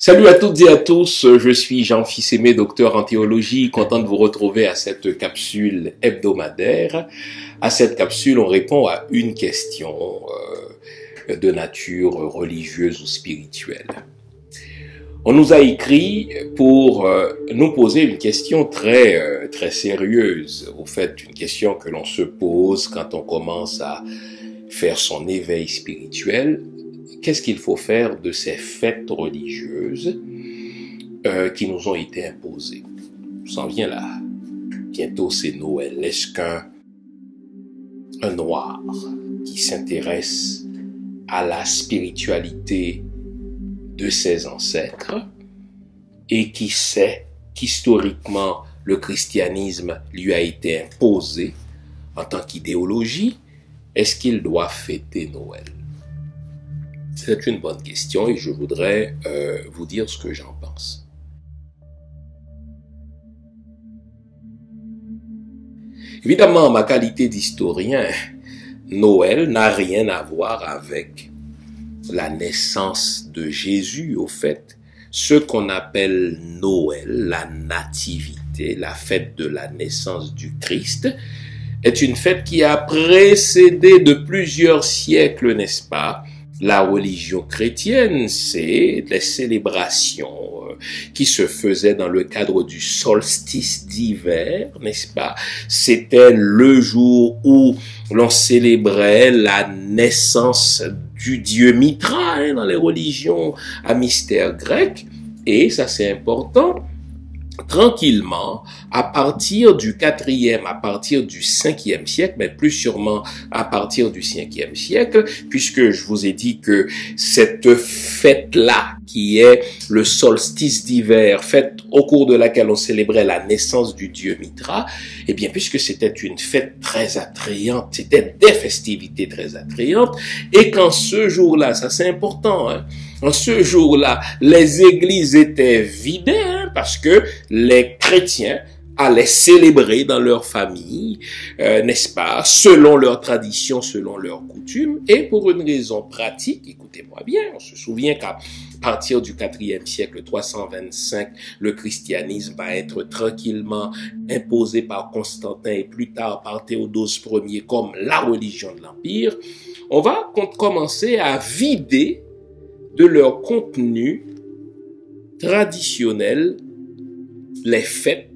Salut à toutes et à tous, je suis Jean Fils-Aimé, docteur en théologie, content de vous retrouver à cette capsule hebdomadaire. À cette capsule, on répond à une question de nature religieuse ou spirituelle. On nous a écrit pour nous poser une question très sérieuse, au fait une question que l'on se pose quand on commence à faire son éveil spirituel. Qu'est-ce qu'il faut faire de ces fêtes religieuses qui nous ont été imposées? On s'en vient là. Bientôt c'est Noël. Est-ce qu'un noir qui s'intéresse à la spiritualité de ses ancêtres et qui sait qu'historiquement le christianisme lui a été imposé en tant qu'idéologie, est-ce qu'il doit fêter Noël? C'est une bonne question et je voudrais vous dire ce que j'en pense. Évidemment, en ma qualité d'historien, Noël n'a rien à voir avec la naissance de Jésus. Au fait, ce qu'on appelle Noël, la nativité, la fête de la naissance du Christ, est une fête qui a précédé de plusieurs siècles, n'est-ce pas, la religion chrétienne. C'est les célébrations qui se faisaient dans le cadre du solstice d'hiver, n'est-ce pas? C'était le jour où l'on célébrait la naissance du dieu Mithra dans les religions à mystère grec. Et ça c'est important. Tranquillement, à partir du 4e, à partir du 5e siècle, mais plus sûrement à partir du 5e siècle, puisque je vous ai dit que cette fête-là, qui est le solstice d'hiver, fête au cours de laquelle on célébrait la naissance du dieu Mithra, eh bien, puisque c'était une fête très attrayante, c'était des festivités très attrayantes, et qu'en ce jour-là, ça c'est important, en ce jour-là, les églises étaient vidées, parce que les chrétiens allaient célébrer dans leur famille, n'est-ce pas, selon leurs traditions, selon leurs coutumes, et pour une raison pratique, écoutez-moi bien, on se souvient qu'à partir du 4e siècle, 325, le christianisme va être tranquillement imposé par Constantin et plus tard par Théodose Ier comme la religion de l'Empire. On va commencer à vider de leur contenu traditionnel les fêtes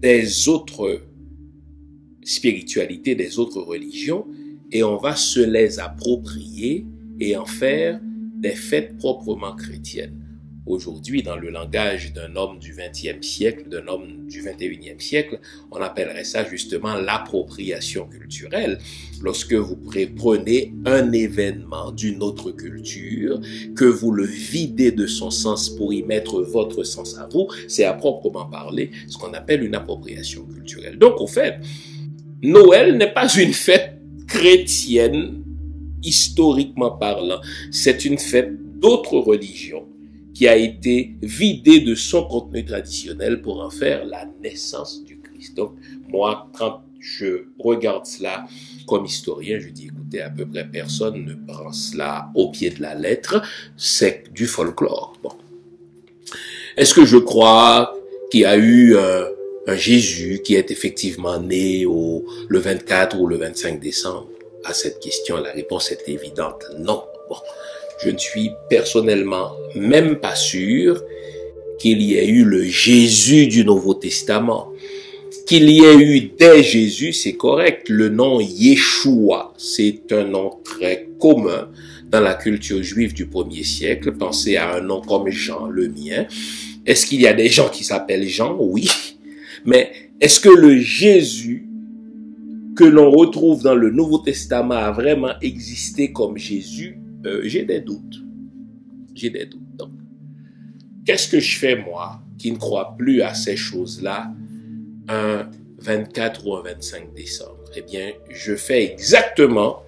des autres spiritualités, des autres religions, et on va se les approprier et en faire des fêtes proprement chrétiennes. Aujourd'hui, dans le langage d'un homme du XXe siècle, d'un homme du XXIe siècle, on appellerait ça justement l'appropriation culturelle. Lorsque vous prenez un événement d'une autre culture, que vous le videz de son sens pour y mettre votre sens à vous, c'est à proprement parler ce qu'on appelle une appropriation culturelle. Donc, au fait, Noël n'est pas une fête chrétienne, historiquement parlant. C'est une fête d'autres religions qui a été vidé de son contenu traditionnel pour en faire la naissance du Christ. Donc, moi, quand je regarde cela comme historien, je dis, écoutez, à peu près personne ne prend cela au pied de la lettre, c'est du folklore. Bon. Est-ce que je crois qu'il y a eu un Jésus qui est effectivement né le 24 ou le 25 décembre? À cette question, la réponse est évidente, non. Bon. Je ne suis personnellement même pas sûr qu'il y ait eu le Jésus du Nouveau Testament. Qu'il y ait eu des Jésus, c'est correct. Le nom Yeshua, c'est un nom très commun dans la culture juive du 1er siècle. Pensez à un nom comme Jean, le mien. Est-ce qu'il y a des gens qui s'appellent Jean? Oui. Mais est-ce que le Jésus que l'on retrouve dans le Nouveau Testament a vraiment existé comme Jésus? J'ai des doutes. Donc, qu'est-ce que je fais, moi, qui ne crois plus à ces choses-là, un 24 ou un 25 décembre? Eh bien, je fais exactement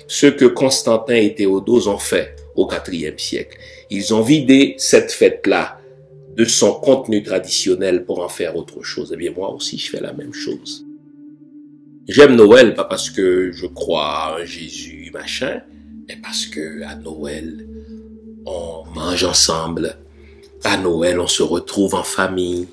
ce que Constantin et Théodose ont fait au 4e siècle. Ils ont vidé cette fête-là de son contenu traditionnel pour en faire autre chose. Eh bien, moi aussi, je fais la même chose. J'aime Noël, pas parce que je crois à un Jésus machin, mais parce que à Noël, on mange ensemble, À Noël, on se retrouve en famille.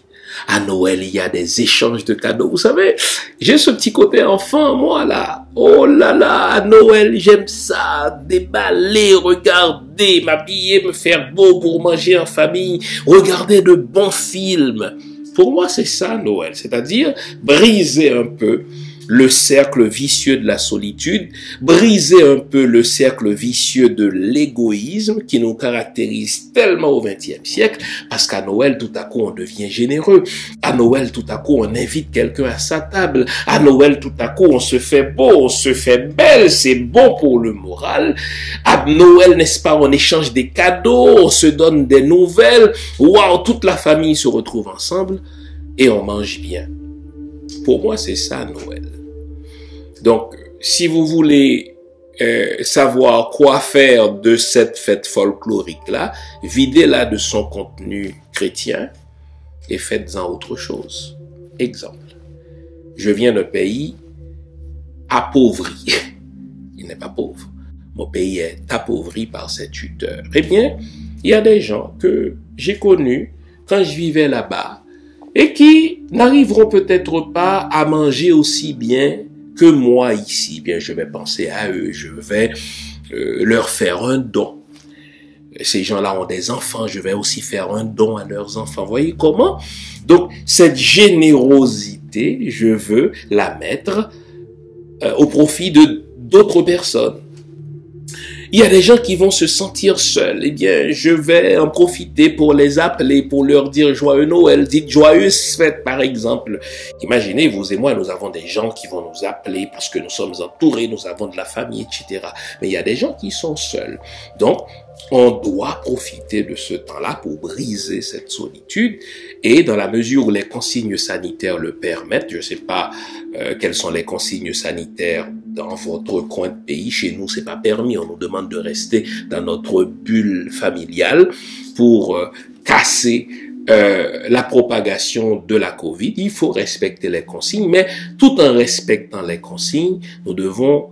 À Noël, il y a des échanges de cadeaux. Vous savez, j'ai ce petit côté enfant, moi, là. Oh là là, à Noël, j'aime ça. Déballer, regarder, m'habiller, me faire beau pour manger en famille. Regarder de bons films. Pour moi, c'est ça, Noël. C'est-à-dire briser un peu le cercle vicieux de la solitude, briser un peu le cercle vicieux de l'égoïsme qui nous caractérise tellement au XXe siècle, parce qu'à Noël, tout à coup, on devient généreux. À Noël, tout à coup, on invite quelqu'un à sa table. À Noël, tout à coup, on se fait beau, on se fait belle, c'est bon pour le moral. À Noël, n'est-ce pas, on échange des cadeaux, on se donne des nouvelles. Waouh, toute la famille se retrouve ensemble et on mange bien. Pour moi, c'est ça, Noël. Donc, si vous voulez savoir quoi faire de cette fête folklorique-là, videz-la de son contenu chrétien et faites-en autre chose. Exemple, je viens d'un pays appauvri. Il n'est pas pauvre. Mon pays est appauvri par ses tuteurs. Eh bien, il y a des gens que j'ai connus quand je vivais là-bas et qui n'arriveront peut-être pas à manger aussi bien que moi ici. Bien, je vais penser à eux, je vais leur faire un don. Ces gens-là ont des enfants, je vais aussi faire un don à leurs enfants. Vous voyez comment? Donc, cette générosité, je veux la mettre au profit de d'autres personnes. Il y a des gens qui vont se sentir seuls. Eh bien, je vais en profiter pour les appeler, pour leur dire joyeux Noël, dites joyeuse fête, par exemple. Imaginez, vous et moi, nous avons des gens qui vont nous appeler parce que nous sommes entourés, nous avons de la famille, etc. Mais il y a des gens qui sont seuls. Donc, on doit profiter de ce temps-là pour briser cette solitude et dans la mesure où les consignes sanitaires le permettent, je ne sais pas quelles sont les consignes sanitaires dans votre coin de pays, chez nous c'est pas permis, on nous demande de rester dans notre bulle familiale pour casser la propagation de la Covid. Il faut respecter les consignes, mais tout en respectant les consignes, nous devons,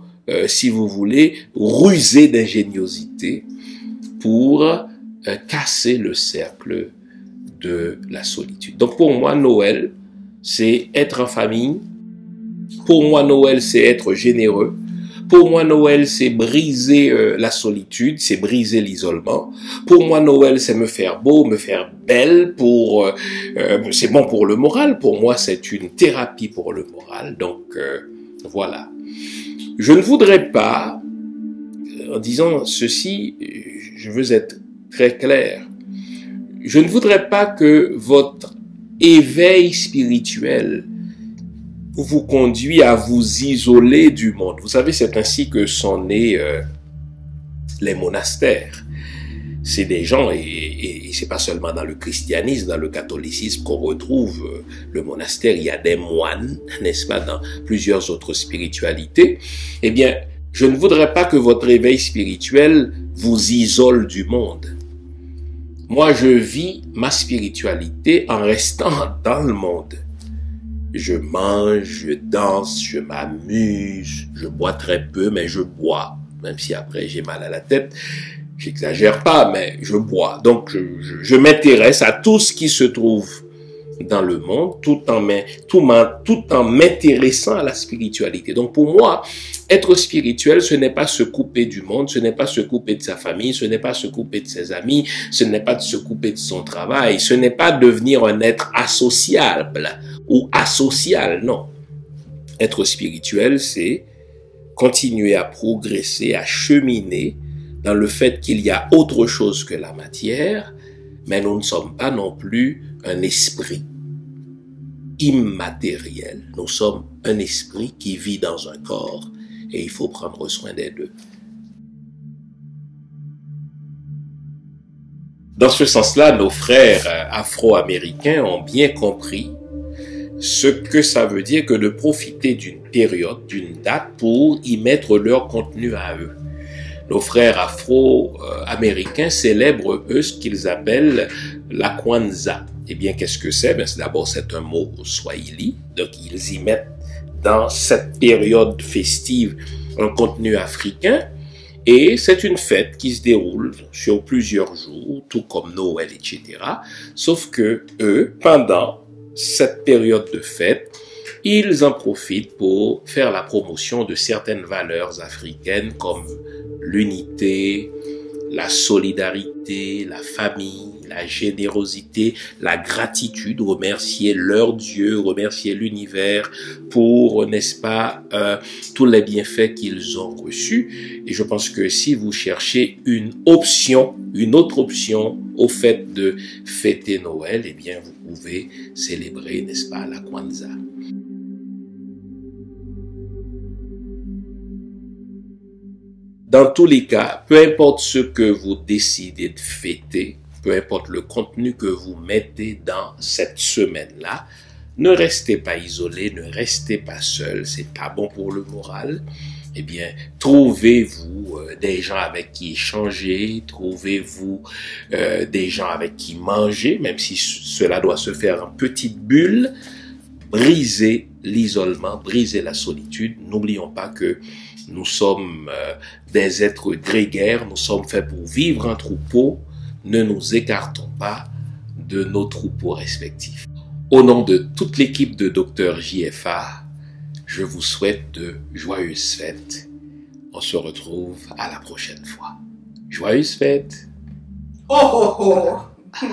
si vous voulez, ruser d'ingéniosité pour casser le cercle de la solitude. Donc pour moi, Noël, c'est être en famille. Pour moi, Noël, c'est être généreux. Pour moi, Noël, c'est briser la solitude, c'est briser l'isolement. Pour moi, Noël, c'est me faire beau, me faire belle. C'est bon pour le moral. Pour moi, c'est une thérapie pour le moral. Donc, voilà. Je ne voudrais pas, en disant ceci, je veux être très clair. Je ne voudrais pas que votre éveil spirituel vous conduit à vous isoler du monde. Vous savez, c'est ainsi que sont nés les monastères. C'est des gens, et c'est pas seulement dans le christianisme, dans le catholicisme qu'on retrouve le monastère. Il y a des moines, n'est-ce pas, dans plusieurs autres spiritualités. Eh bien, je ne voudrais pas que votre éveil spirituel vous isole du monde. Moi, je vis ma spiritualité en restant dans le monde. Je mange, je danse, je m'amuse, je bois très peu, mais je bois. Même si après j'ai mal à la tête, j'exagère pas, mais je bois. Donc, je m'intéresse à tout ce qui se trouve dans le monde, tout en m'intéressant à la spiritualité. Donc, pour moi, être spirituel, ce n'est pas se couper du monde, ce n'est pas se couper de sa famille, ce n'est pas se couper de ses amis, ce n'est pas de se couper de son travail, ce n'est pas devenir un être associable ou asocial, non. Être spirituel, c'est continuer à progresser, à cheminer dans le fait qu'il y a autre chose que la matière, mais nous ne sommes pas non plus un esprit immatériel. Nous sommes un esprit qui vit dans un corps et il faut prendre soin des deux. Dans ce sens-là, nos frères afro-américains ont bien compris ce que ça veut dire que de profiter d'une période, d'une date pour y mettre leur contenu à eux. Nos frères afro-américains célèbrent, eux, ce qu'ils appellent la Kwanzaa. Eh bien, qu'est-ce que c'est? C'est d'abord, c'est un mot swahili. Donc, ils y mettent dans cette période festive un contenu africain. Et c'est une fête qui se déroule sur plusieurs jours, tout comme Noël, etc. Sauf que eux, pendant cette période de fête, ils en profitent pour faire la promotion de certaines valeurs africaines comme l'unité, la solidarité, la famille, la générosité, la gratitude, remercier leur Dieu, remercier l'univers pour, n'est-ce pas, tous les bienfaits qu'ils ont reçus. Et je pense que si vous cherchez une autre option au fait de fêter Noël, eh bien, vous pouvez célébrer, n'est-ce pas, la Kwanzaa. Dans tous les cas, peu importe ce que vous décidez de fêter, peu importe le contenu que vous mettez dans cette semaine-là, ne restez pas isolé, ne restez pas seul, c'est pas bon pour le moral. Eh bien, trouvez-vous des gens avec qui échanger, trouvez-vous des gens avec qui manger, même si cela doit se faire en petite bulle. Brisez l'isolement, brisez la solitude. N'oublions pas que nous sommes des êtres grégaires, nous sommes faits pour vivre en troupeau. Ne nous écartons pas de nos troupeaux respectifs. Au nom de toute l'équipe de Dr JFA, je vous souhaite de joyeuses fêtes. On se retrouve à la prochaine fois. Joyeuses fêtes! Oh oh oh!